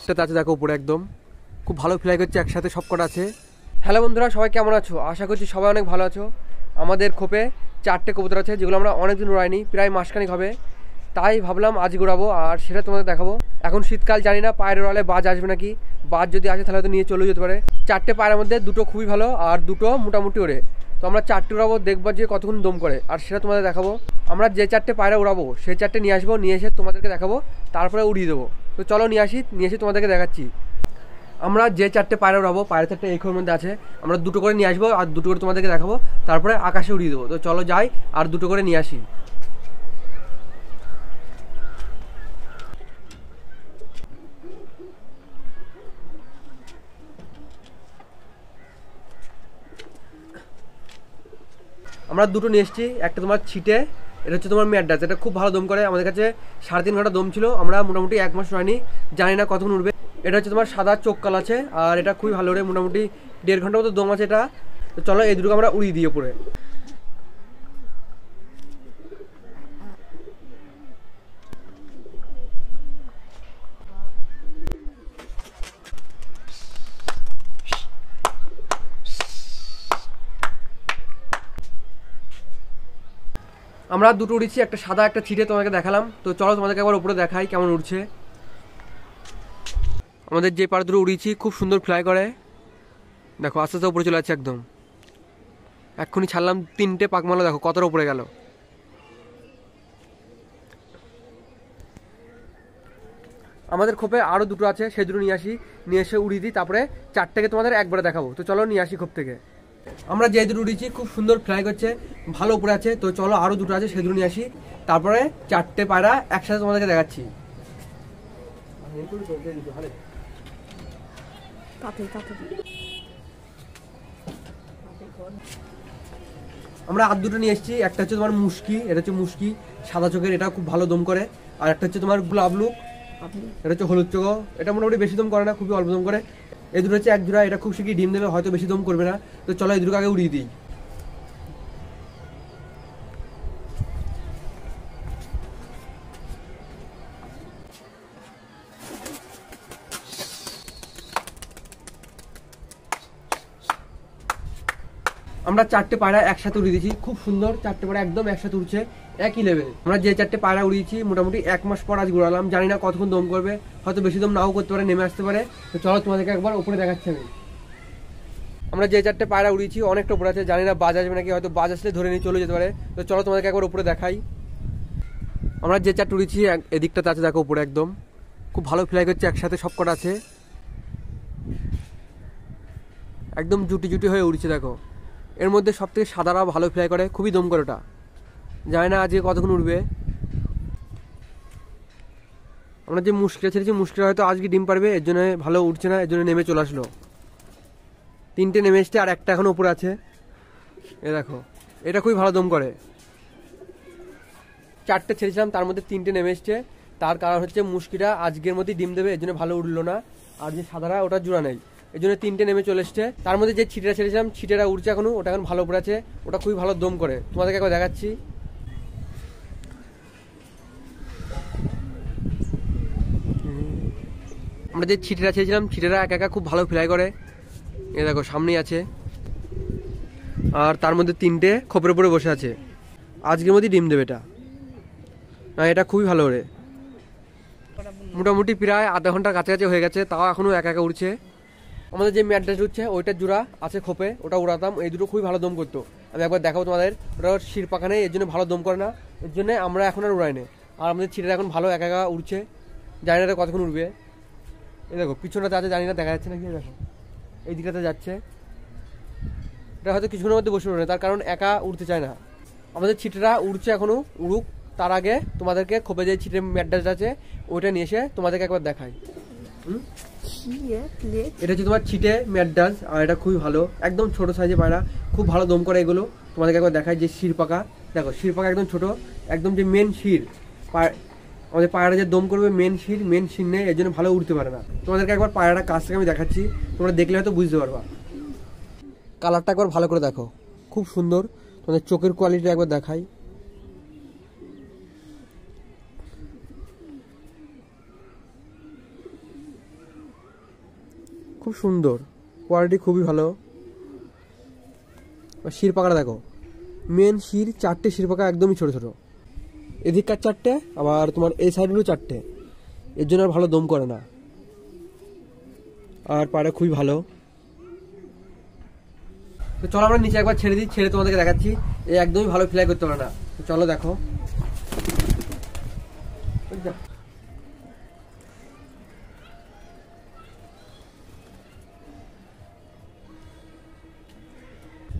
এদিকটাতে আছে দেখো উপরে একদম খুব ভালো ফ্লাই করছে, একসাথে সব কটা আছে। হ্যালো বন্ধুরা, সবাই কেমন আছো? আশা করছি সবাই অনেক ভালো আছো। আমাদের খোপে 4টে কবুতর আছে যেগুলো আমরা অনেকদিন উড়াইনি, প্রায় মাসখানেক হবে, তাই ভাবলাম আজ উড়াবো আর সেটা তোমাদের দেখাবো। এখন শীতকাল, জানি না পায়ের উড়ালে বাজ আসবে নাকি, বাজ যদি আসে তাহলে হয়তো নিয়ে চলেও যেতে পারে। 4টে পায়ের মধ্যে 2টো খুবই ভালো আর 2টো মোটামুটি ওড়ে, তো আমরা 4টে উড়াবো, দেখবো যে কতক্ষণ দম করে আর সেটা তোমাদের দেখাবো। আমরা যে 4টে পায়রা উড়াবো সেই 4টে নিয়ে আসবো, নিয়ে এসে তোমাদেরকে দেখাবো, তারপরে উড়িয়ে দেবো। তো চলো নিয়ে এসে তোমাদেরকে দেখাচ্ছি। আমরা যে 4টে পায়রা উড়াবো, পায়রা 4টে এই খোপের মধ্যে আছে, আমরা 2টো করে নিয়ে আসবো আর 2টো করে তোমাদেরকে দেখাবো, তারপরে আকাশে উড়িয়ে দেবো। তো চলো যাই আর 2টো করে নিয়ে আসি। আমরা 2টো নিয়ে এসেছি, একটা তোমার ছিটে, এটা হচ্ছে তোমার ম্যাড্রাস, এটা খুব ভালো দম করে। আমাদের কাছে 3.5 ঘন্টা দম ছিল, আমরা মোটামুটি 1 মাস হয়নি, জানি না কতক্ষণ উঠবে। এটা হচ্ছে তোমার সাদা চোখ কাল আছে আর এটা খুবই ভালো রে, মোটামুটি 1.5 ঘন্টার মতো দম আছে এটা। তো চলো এই দুটোকে আমরা উড়িয়ে দিই উপরে। আমরা 2টো উড়িয়েছি, একটা সাদা একটা ছিটে তোমাকে দেখালাম। তো চলো তোমাদেরকে একবার উপরে দেখাই কেমন উড়ছে। আমাদের যে পাড়া 2টো উড়িয়েছি খুব সুন্দর ফ্লাই করে, দেখো আস্তে আস্তে উপরে চলে যাচ্ছে একদম। এক্ষুনি ছাড়লাম 3টে পাকমালা, দেখো কতটা উপরে গেল। আমাদের খোপে আরও 2টো আছে, সেই 2টো নিয়ে আসি, নিয়ে এসে উড়িয়ে দিই, তারপরে 4টেকে তোমাদের একবারে দেখাবো। তো চলো নিয়ে আসি খোপ থেকে। আমরা যে 2টো উড়িয়েছি খুব সুন্দর ফ্লাই করছে, ভালো উপরে আছে। তো চলো আরও 2টো আছে, সেই 2টো নিয়ে আসি, তারপরে 4টে পায়রা একসাথে তোমাদেরকে দেখাচ্ছি। আমরা আর 2টো নিয়ে এসেছি, একটা হচ্ছে তোমার মুশকি, এটা হচ্ছে মুশকি সাদা চোখের, এটা খুব ভালো দম করে। আর একটা হচ্ছে তোমার গুলাবলু, এটা হচ্ছে হলুদ চোখ, এটা মোটামুটি বেশি দম করে না, খুবই অল্প দম করে। এই 2টো হচ্ছে 1 জোড়া, এটা খুব শিগগিরই ডিম দেবে, হয়তো বেশি দম করবে না। তো চলো এই 2টোকে আগে উড়িয়ে দিই। আমরা 4টে পায়রা একসাথে উড়িয়ে দিয়েছি, খুব সুন্দর 4টে পায়রা একদম একসাথে উড়ছে, একই লেভেল। আমরা যে 4টে পায়রা উড়িয়েছি মোটামুটি 1 মাস পর আজ উড়ালাম, জানি না কতক্ষণ দম করবে, হয়তো বেশি দম নাও করতে পারে, নেমে আসতে পারে। তো চলো তোমাদেরকে একবার উপরে দেখাচ্ছি আমি। আমরা যে 4টে পায়রা উড়িয়েছি অনেকটা উপরে আছে, জানি না বাজ আসবে নাকি, হয়তো বাজ আসলে ধরে নিয়ে চলে যেতে পারে। তো চলো তোমাদেরকে একবার উপরে দেখাই। আমরা যে 4টে উড়িয়েছি এদিকটাতে আছে দেখো উপরে একদম খুব ভালো ফ্লাই করছে, একসাথে সব কটা আছে, একদম জুটি জুটি হয়ে উড়ছে। দেখো এর মধ্যে সব থেকে সাদারা ভালো ফ্লাই করে, খুবই দম করে ওটা, জানি না আজকে কতক্ষণ উঠবে। আমরা যে মুশকিল ছেড়েছি, মুশকিল হয়তো আজকে ডিম পারবে, এর জন্য ভালো উঠছে না, এর জন্য নেমে চলে আসলো। 3টে নেমে এসছে আর একটা এখন উপরে আছে, এ দেখো এটা খুবই ভালো দম করে। 4টে ছেড়েছিলাম, তার মধ্যে 3টে নেমে এসছে, তার কারণ হচ্ছে মুশকিটা আজকের মধ্যেই ডিম দেবে, এর জন্য ভালো উঠলো না। আর যে সাদারা ওটা জোড়া নেই, এই জন্য 3টে নেমে চলে এসছে। তার মধ্যে যে ছিটেটা ছেড়েছিলাম, ছিটেরা উড়ছে এখনো, ওটা এখন ভালো উপরে আছে, ওটা খুবই ভালো দম করে, তোমাদেরকে একবার দেখাচ্ছি। আমরা যে ছিটেরা ছেড়েছিলাম, ছিটেরা একা একা খুব ভালো ফ্লাই করে, এ দেখো সামনেই আছে। আর তার মধ্যে 3টে খোপের উপরে বসে আছে, আজকের মধ্যেই ডিম দেবে এটা। এটা খুবই ভালো ওরে, মোটামুটি প্রায় আধা ঘন্টার কাছাকাছি হয়ে গেছে, তাও এখনো একা একা উড়ছে। আমাদের যে ম্যাড্রাস উঠছে ওইটার জোড়া আছে খোপে, ওটা উড়াতাম, এই 2টো খুবই ভালো দম করতো। আমি একবার দেখাবো তোমাদের, ওটা শির পাখা নেই, এর জন্য ভালো দম করে না, এর জন্য আমরা এখন আর উড়াই না। আর আমাদের ছিটেরা এখন ভালো একা একা উড়ছে, জানি না এটা কতক্ষণ উঠবে। এই দেখো পিছনটাতে আছে, জানি না দেখা যাচ্ছে নাকি, দেখো এই দিকটাতে যাচ্ছে, এটা হয়তো কিছুক্ষণের মধ্যে বসে উঠবে, তার কারণ একা উড়তে চায় না। আমাদের ছিটেরা উড়ছে এখনো, উড়ুক, তার আগে তোমাদেরকে খোপে যে ছিটে ম্যাড্রাস আছে ওইটা নিয়ে এসে তোমাদেরকে একবার দেখাই। এটা হচ্ছে তোমার ছিটে ম্যাড্রাস, আর এটা খুবই ভালো, একদম ছোট সাইজে পায়রা, খুব ভালো দম করে এগুলো। তোমাদেরকে একবার দেখাই যে শির পাকা, দেখো শির পাকা একদম ছোট, একদম যে মেন শির, আমাদের পায়রা যে দম করবে মেন শির নেই, এর জন্য ভালো উঠতে পারে না। তোমাদেরকে একবার পায়রাটা কাছ থেকে আমি দেখাচ্ছি, তোমরা দেখলে হয়তো বুঝতে পারবা। কালারটা একবার ভালো করে দেখো, খুব সুন্দর, তোমাদের চোখের কোয়ালিটি একবার দেখাই। খুব সুন্দর, কোয়ালিটি খুবই ভালো। শির পাকাটা দেখো, মেন শির 4টে শির পাকা একদমই ছোট ছোট, এদিককার 4টে, আবার তোমার এই সাইডগুলো 4টে, এর জন্য আর ভালো দম করে না। আর পায়রা খুবই ভালো। তো চলো আমরা নিচে একবার ছেড়ে দিই, ছেড়ে তোমাদেরকে দেখাচ্ছি। এই একদমই ভালো ফ্লাই করতে পারে না, তো চলো দেখো।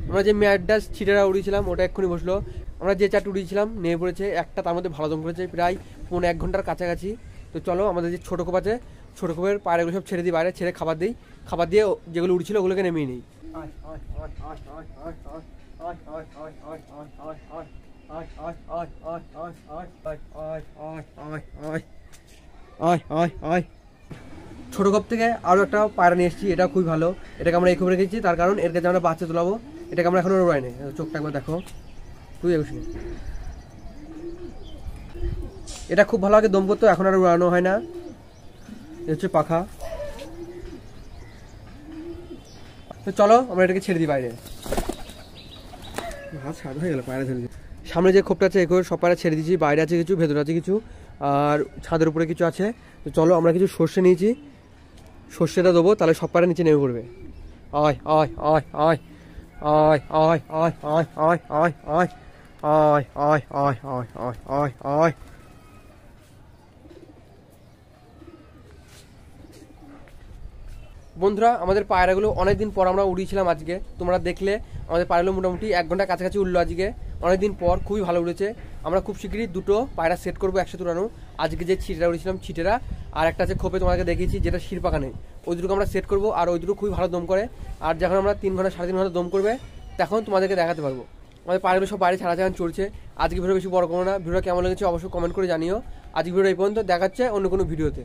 আমরা যে ম্যাডাস ছিটেরা উড়িয়েছিলাম ওটা এক্ষুনি বসলো। আমরা যে 4টে উড়িয়েছিলাম নেমে পড়েছে, একটা তার মধ্যে ভালো দম করেছে প্রায় 1.5 ঘন্টার কাছাকাছি। তো চলো আমাদের যে ছোটো কোপ আছে, ছোটো কোপের পায়রাগুলো সব ছেড়ে দিই বাইরে, ছেড়ে খাবার দিই, খাবার দিয়ে যেগুলো উড়ছিল ওগুলোকে নেমিয়ে নিই। ছোটো কোপ থেকে আরও একটা পায়রা নিয়ে এসেছি, এটা খুবই ভালো। এটাকে আমরা এই খবর রেখেছি, তার কারণ এর কাছে আমরা বাচ্চা তোলাবো। এটাকে আমরা এখনো উড়াইনি, চোখটা একবার দেখো, তুই একুশে। এটা খুব ভালো আগে দম করতো, এখন আর উড়ানো হয় না। এ হচ্ছে পাখা। তো চলো আমরা এটাকে ছেড়ে দিই বাইরে। হাত সাদা হয়ে গেল, পায়রা ছেড়ে দিই। সামনে যে খোপটা আছে এগুলো সব পায়রা ছেড়ে দিয়েছি, বাইরে আছে কিছু, ভেতরে আছে কিছু, আর ছাদের উপরে কিছু আছে। তো চলো আমরা কিছু সর্ষে নিয়েছি, সর্ষেটা দেবো, তাহলে সব পায়রা নিচে নেমে পড়বে। আয় আয় আয় আয় আয় আয় আয় আয় আয় আয় আয় আয় আয় আয় আয় আয় আয় আয়। বন্ধুরা আমাদের পায়রাগুলো অনেকদিন পর আমরা উড়িয়েছিলাম আজকে, তোমরা দেখলে আমাদের পায়রাগুলো মোটামুটি 1 ঘন্টা কাছাকাছি উঠলো আজকে, অনেকদিন পর, খুবই ভালো উড়েছে। আমরা খুব শীঘ্রই 2টো পায়রা সেট করবো একসাথে উড়ানো। আজকে যে ছিটেরা উড়িয়েছিলাম ছিটেরা, আর একটা আছে খোপে তোমাকে দেখিয়েছি যেটা শির পাকা নেই, ওই দুটোকে আমরা সেট করবো। আর ওই দুটো খুবই ভালো দম করে, আর যখন আমরা 3 ঘন্টা 3.5 ঘন্টা দম করবে তখন তোমাদেরকে দেখাতে পারবো। আমাদের পায়রাগুলো সব বাইরে ছাড়া ছাড়া চলছে। আজকে ভিডিও বেশি বড় করবো না, ভিডিও কেমন লেগেছে অবশ্যই কমেন্ট করে জানিও। আজকে ভিডিও এই পর্যন্ত, দেখাচ্ছে অন্য কোনো ভিডিওতে।